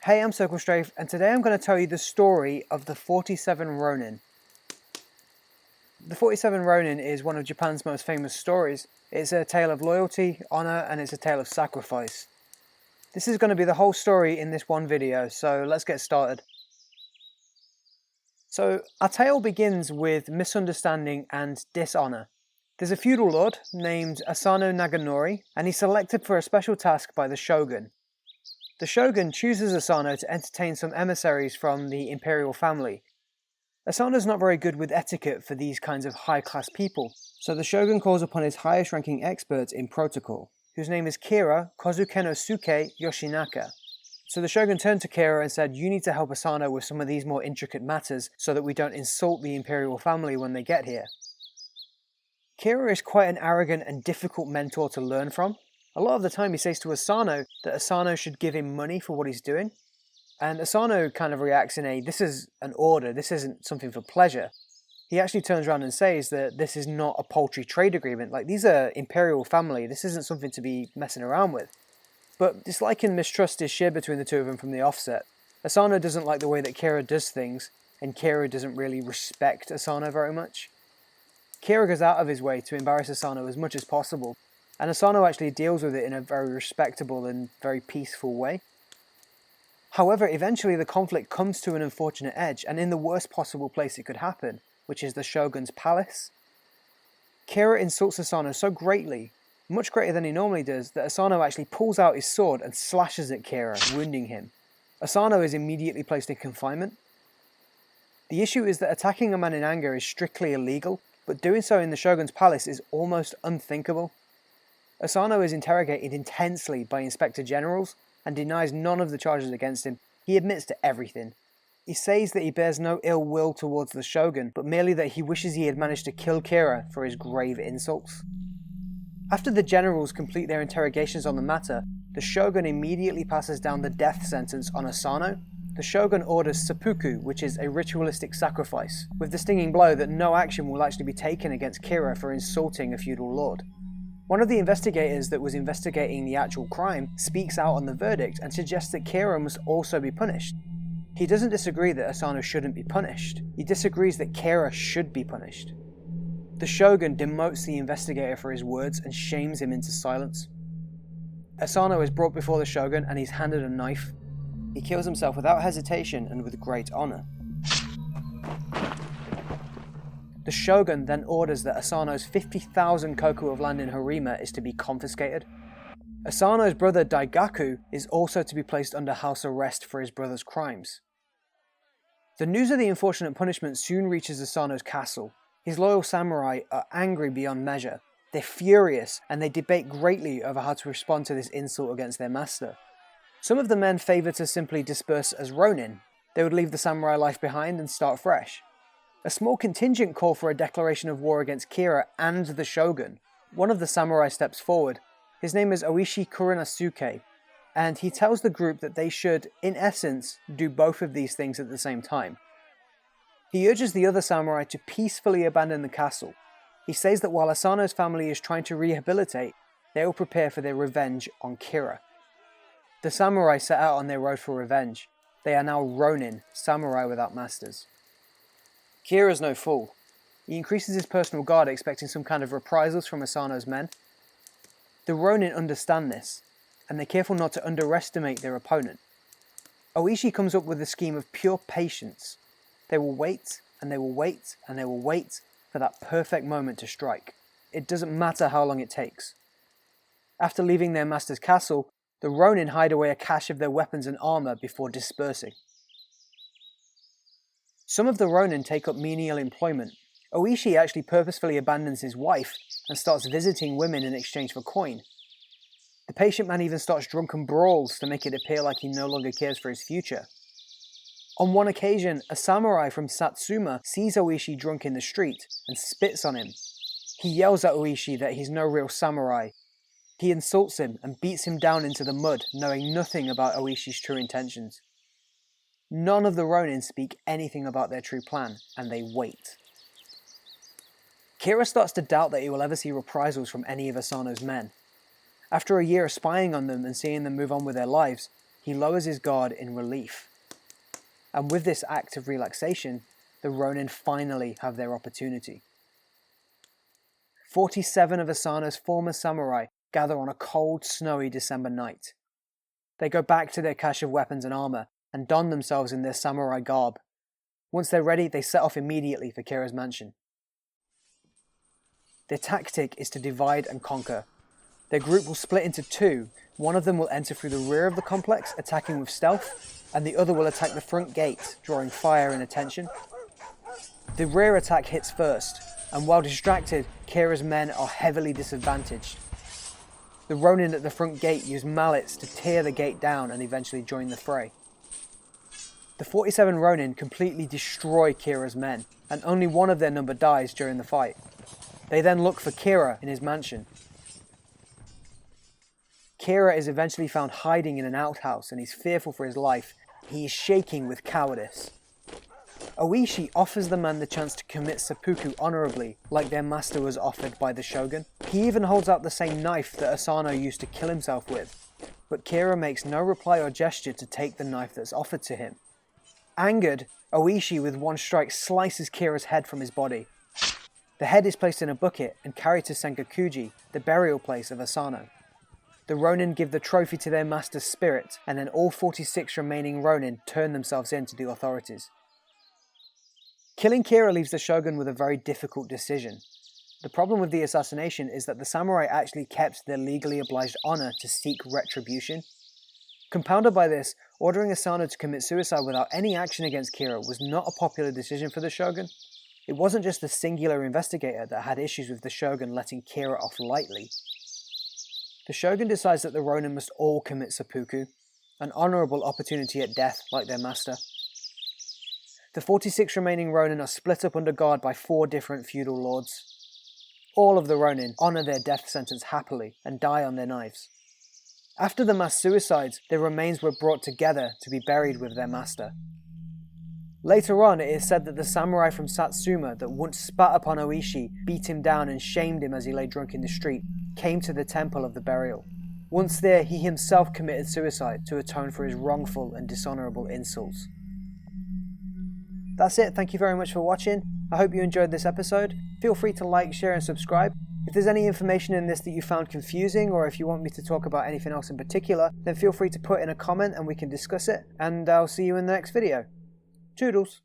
Hey, I'm Circle Strafe, and today I'm going to tell you the story of the 47 Ronin. The 47 Ronin is one of Japan's most famous stories. It's a tale of loyalty, honor, and it's a tale of sacrifice. This is going to be the whole story in this one video, so let's get started. So, our tale begins with misunderstanding and dishonor. There's a feudal lord named Asano Naganori, and he's selected for a special task by the shogun. The shogun chooses Asano to entertain some emissaries from the imperial family. Asano's not very good with etiquette for these kinds of high-class people, so the shogun calls upon his highest-ranking expert in protocol, whose name is Kira Kozukenosuke Yoshinaka. So the shogun turned to Kira and said, "You need to help Asano with some of these more intricate matters so that we don't insult the imperial family when they get here." Kira is quite an arrogant and difficult mentor to learn from. A lot of the time he says to Asano that Asano should give him money for what he's doing. And Asano kind of reacts in a, this is an order, this isn't something for pleasure. He actually turns around and says that this is not a paltry trade agreement. Like, these are imperial family, this isn't something to be messing around with. But dislike and mistrust is shared between the two of them from the offset. Asano doesn't like the way that Kira does things, and Kira doesn't really respect Asano very much. Kira goes out of his way to embarrass Asano as much as possible, and Asano actually deals with it in a very respectable and very peaceful way. However, eventually the conflict comes to an unfortunate edge, and in the worst possible place it could happen, which is the shogun's palace. Kira insults Asano so greatly, much greater than he normally does, that Asano actually pulls out his sword and slashes at Kira, wounding him. Asano is immediately placed in confinement. The issue is that attacking a man in anger is strictly illegal, but doing so in the shogun's palace is almost unthinkable. Asano is interrogated intensely by inspector generals and denies none of the charges against him. He admits to everything. He says that he bears no ill will towards the shogun, but merely that he wishes he had managed to kill Kira for his grave insults. After the generals complete their interrogations on the matter, the shogun immediately passes down the death sentence on Asano. The shogun orders seppuku, which is a ritualistic sacrifice, with the stinging blow that no action will actually be taken against Kira for insulting a feudal lord. One of the investigators that was investigating the actual crime speaks out on the verdict and suggests that Kira must also be punished. He doesn't disagree that Asano shouldn't be punished. He disagrees that Kira should be punished. The shogun demotes the investigator for his words and shames him into silence. Asano is brought before the shogun and he's handed a knife. He kills himself without hesitation and with great honor. The shogun then orders that Asano's 50,000 koku of land in Harima is to be confiscated. Asano's brother Daigaku is also to be placed under house arrest for his brother's crimes. The news of the unfortunate punishment soon reaches Asano's castle. His loyal samurai are angry beyond measure. They're furious, and they debate greatly over how to respond to this insult against their master. Some of the men favor to simply disperse as Ronin. They would leave the samurai life behind and start fresh. A small contingent call for a declaration of war against Kira and the shogun. One of the samurai steps forward. His name is Oishi Kurenasuke, and he tells the group that they should, in essence, do both of these things at the same time. He urges the other samurai to peacefully abandon the castle. He says that while Asano's family is trying to rehabilitate, they will prepare for their revenge on Kira. The samurai set out on their road for revenge. They are now Ronin, samurai without masters. Kira's no fool. He increases his personal guard expecting some kind of reprisals from Asano's men. The Ronin understand this, and they're careful not to underestimate their opponent. Oishi comes up with a scheme of pure patience. They will wait, and they will wait, and they will wait for that perfect moment to strike. It doesn't matter how long it takes. After leaving their master's castle, the Ronin hide away a cache of their weapons and armor before dispersing. Some of the Ronin take up menial employment. Oishi actually purposefully abandons his wife and starts visiting women in exchange for coin. The patient man even starts drunken brawls to make it appear like he no longer cares for his future. On one occasion, a samurai from Satsuma sees Oishi drunk in the street and spits on him. He yells at Oishi that he's no real samurai. He insults him and beats him down into the mud, knowing nothing about Oishi's true intentions. None of the Ronin speak anything about their true plan, and they wait. Kira starts to doubt that he will ever see reprisals from any of Asano's men. After a year of spying on them and seeing them move on with their lives, he lowers his guard in relief. And with this act of relaxation, the Ronin finally have their opportunity. 47 of Asano's former samurai gather on a cold, snowy December night. They go back to their cache of weapons and armour and don themselves in their samurai garb. Once they're ready, they set off immediately for Kira's mansion. Their tactic is to divide and conquer. Their group will split into two. One of them will enter through the rear of the complex, attacking with stealth, and the other will attack the front gate, drawing fire and attention. The rear attack hits first, and while distracted, Kira's men are heavily disadvantaged. The Ronin at the front gate use mallets to tear the gate down and eventually join the fray. The 47 Ronin completely destroy Kira's men, and only one of their number dies during the fight. They then look for Kira in his mansion. Kira is eventually found hiding in an outhouse and he's fearful for his life. He is shaking with cowardice. Oishi offers the man the chance to commit seppuku honorably, like their master was offered by the shogun. He even holds out the same knife that Asano used to kill himself with, but Kira makes no reply or gesture to take the knife that's offered to him. Angered, Oishi with one strike slices Kira's head from his body. The head is placed in a bucket and carried to Senkakuji, the burial place of Asano. The Ronin give the trophy to their master's spirit, and then all 46 remaining Ronin turn themselves in to the authorities. Killing Kira leaves the shogun with a very difficult decision. The problem with the assassination is that the samurai actually kept their legally obliged honor to seek retribution. Compounded by this, ordering Asano to commit suicide without any action against Kira was not a popular decision for the shogun. It wasn't just the singular investigator that had issues with the shogun letting Kira off lightly. The shogun decides that the Ronin must all commit seppuku, an honourable opportunity at death like their master. The 46 remaining Ronin are split up under guard by 4 different feudal lords. All of the Ronin honour their death sentence happily and die on their knives. After the mass suicides, their remains were brought together to be buried with their master. Later on, it is said that the samurai from Satsuma that once spat upon Oishi, beat him down and shamed him as he lay drunk in the street, came to the temple of the burial. Once there, he himself committed suicide to atone for his wrongful and dishonourable insults. That's it, thank you very much for watching. I hope you enjoyed this episode. Feel free to like, share and subscribe. If there's any information in this that you found confusing, or if you want me to talk about anything else in particular, then feel free to put in a comment and we can discuss it, and I'll see you in the next video. Toodles!